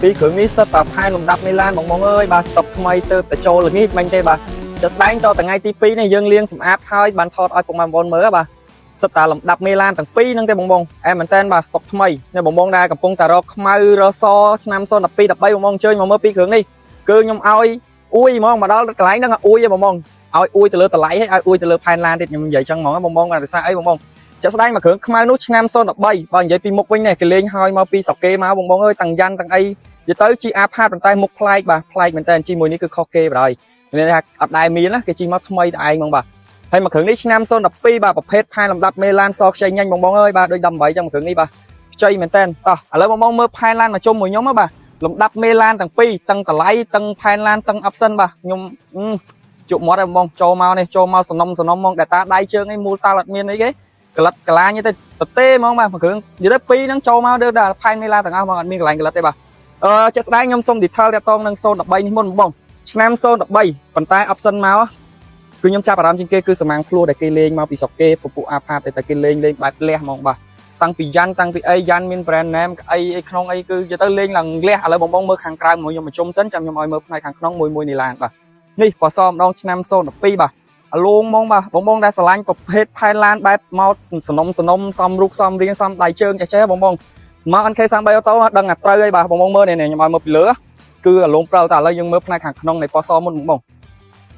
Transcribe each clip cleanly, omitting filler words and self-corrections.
ពីគ្រឿងនេះសិតតែផែនលំដាប់មេឡានបងអើយបាទស្តុកថ្មីទៅតែចូលល្ងាចមិញទេបាទចិត្តស្ដែងតថ្ងៃទី2នេះយើងលាងសម្អាតហើយបានថតឲ្យពុកម៉ែបងមើលបាទសិតតែលំដាប់មេឡានទាំងពីរហ្នឹងទេបងអែមែនតើបាទស្តុកថ្មីនេះបងដែលកំពុងតែរកខ្មៅរសឆ្នាំ012 13បងអញ្ជើញមកមើលពីគ្រឿងនេះគឺខ្ញុំឲ្យអួយហ្មងមកដល់កន្លែងហ្នឹងអួយហ៎បងឲ្យអួយទៅលើតម្លៃហើយឲ្យអួយទៅលើផែនឡានទៀតខ្ញុំនិយាយចឹងហ្មងបងគាត់ថាអីបងចិត្តស្ដែងមកគ្រឿងខ្មៅនោះឆ្នាំ013បើនិយាយពីមុខវិញនេះគេលេងហើយមកពីស្រុកគេមកបងអើយតាំងយ៉ាន់តាំងអីនិយាយទៅជីអាផាតប៉ុន្តែមុខប្លែកបាទប្លែកមែនតើជីមួយនេះគឺខុសគេបាទមានថាអត់ដែលមានណាគេជីមកថ្មីតែឯងហ្មងបាទហើយមកគ្រឿងនេះឆ្នាំ012បាទប្រភេទផែនលំដាប់មេឡានសខ្ចីញ៉ាញ់បងអើយបាទដូច18ចឹងមកគ្រឿងនេះបាទខ្ចីមែនតើតោះឥឡូវបងមើលផែនឡានមកជុំមួយខ្ញុំបាទលំដាប់មេឡានទាំងពីរទាំងតម្លៃទាំងផែនឡានទាំង option បាទខ្ញុំជក់មាត់ឲ្យបងចូលមកនេះចូលមកសំណុំហ្មងតែតាដៃជើងអីមូលតាល់អត់មានអីគេក្លិតក្លាញទេទេហ្មងបាទគ្រឿងនិយាយទៅពីរហ្នឹងចូលមកដល់ផែនមេឡាទាំងអស់បងអត់មានកន្លែងក្លិតទេបាទចិត្តស្ដែងខ្ញុំសុំ detail តាក់ទងនឹង013នេះមុនបងឆ្នាំ013ប៉ុន្តែ option មកគឺខ្ញុំចាប់អារម្មណ៍ជាងគេគឺសមាំងភ្លោះដែលគេលេងមកពីស្រុកគេពពុះអាផាតតែគេលេងបែបលះហ្មងបាទតាំងពីយ៉ាន់តាំងពីអីយ៉ាន់មាន brand name អីក្នុងអីគឺទៅលេងឡើងលះឥឡូវបងមើលខាងក្រៅមកខ្ញុំមកជុំសិនចាំខ្ញុំឲ្យមើលផ្នែកខាងក្នុងមួយនេះឡានបាទនេះពណ៌សម្ដងឆ្នាំ012បាទអាលងហ្មងបាទបងដែលស្រឡាញ់ប្រភេទផែនឡានបែបមកសំណុំសំរុកសំរៀងសំដៃជើងចេះបងមក NK33 អូតូដឹងតែត្រូវហើយបាទបងមើលនេះខ្ញុំឲ្យមើលពីលើគឺអាលងព្រិលតែឥឡូវយើងមើលផ្នែកខាងក្នុងនៃពណ៌សមុនបង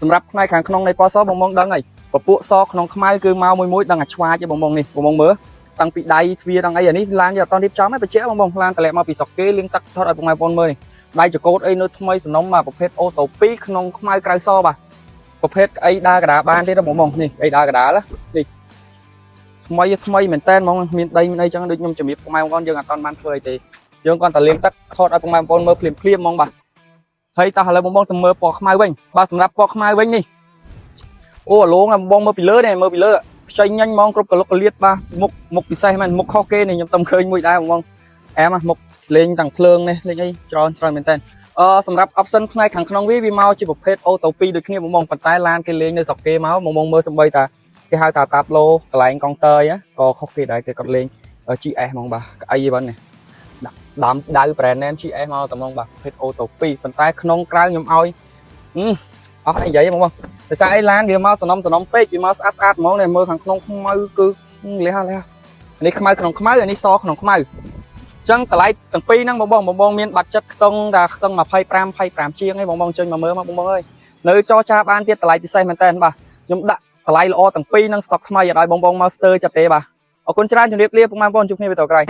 សម្រាប់ផ្នែកខាងក្នុងនៃពណ៌សបងដឹងហើយពពួកសក្នុងខ្មៅគឺមកមួយដឹងតែឆ្វាចទេបងនេះបងមើលតាំងពីដៃទ្វារដល់អីអានេះឡានយកអត់តរៀបចំទេបញ្ជាក់បងឡានតម្លាក់មកពីស្រុកគេលៀងទឹកថតឲ្យបងមើលនេះដៃចកោតអីនៅថ្មីសំណុំមកប្រភេទអូតូ2ក្នុងខ្មៅក្រៅសបាទប្រភេទអីដើរកដាបានទេបងនេះអីដើរកដានេះថ្មីមែនតើហ្មងមានដីមានអីចឹងដូចខ្ញុំជំរាបបងយើងអត់បានធ្វើអីទេយើងគ្រាន់តែលាងទឹកថតឲ្យបងមើលភ្លាមហ្មងបាទហើយតោះឥឡូវបងទៅមើលពណ៌ខ្មៅវិញបាទសម្រាប់ពណ៌ខ្មៅវិញនេះអូអាលងបងមើលពីលើនេះមើលពីលើខ្ចីញ៉ាញ់ហ្មងគ្រប់កលុកកលៀតបាទមុខពិសេសមែនមុខខុសគេនេះខ្ញុំតែឃើញមួយដែរបងអែមមុខលេងទាំងភ្លើងនេះលេងអីច្រើនមែនតើសម្រាប់ option ផ្នែកខាងក្នុងវាមកជាប្រភេទអូតូ2ដូចគ្នាបងប៉ុន្តែឡានគេលេងនៅស្រុកគេមកបងមើលសំបីតាគេហៅថាតាប់ឡូកន្លែងកុងទ័រក៏ខុសគេដែរគេគាត់លេង GS ហ្មងបាទអីហ្នឹងនេះដើមដៅ brand name GS មកតែហ្មងបាទប្រភេទអូតូ2ប៉ុន្តែក្នុងក្រៅខ្ញុំឲ្យអស់អីនិយាយហ្មងដោយសារអីឡានវាមកសំណុំពេកវាមកស្អាតហ្មងនេះមើលខាងក្នុងខ្មៅគឺលះនេះខ្មៅក្នុងខ្មៅអានេះសក្នុងខ្មៅចឹងតម្លៃទាំងពីរហ្នឹងបងមានបាត់ចិត្តខ្ទង់តែខ្ទង់25ជាងឯងបងចេញមកមើលមកបងអើយនៅចរចាបានទៀតតម្លៃពិសេសមែនតើបាទខ្ញុំដាក់តម្លៃល្អទាំងពីរហ្នឹងស្តុកថ្មីឲ្យបងមកស្ទើរចិត្តទេបាទអរគុណច្រើនជម្រាបលាពុកម៉ែបងជួបគ្នាវីដេអូក្រោយ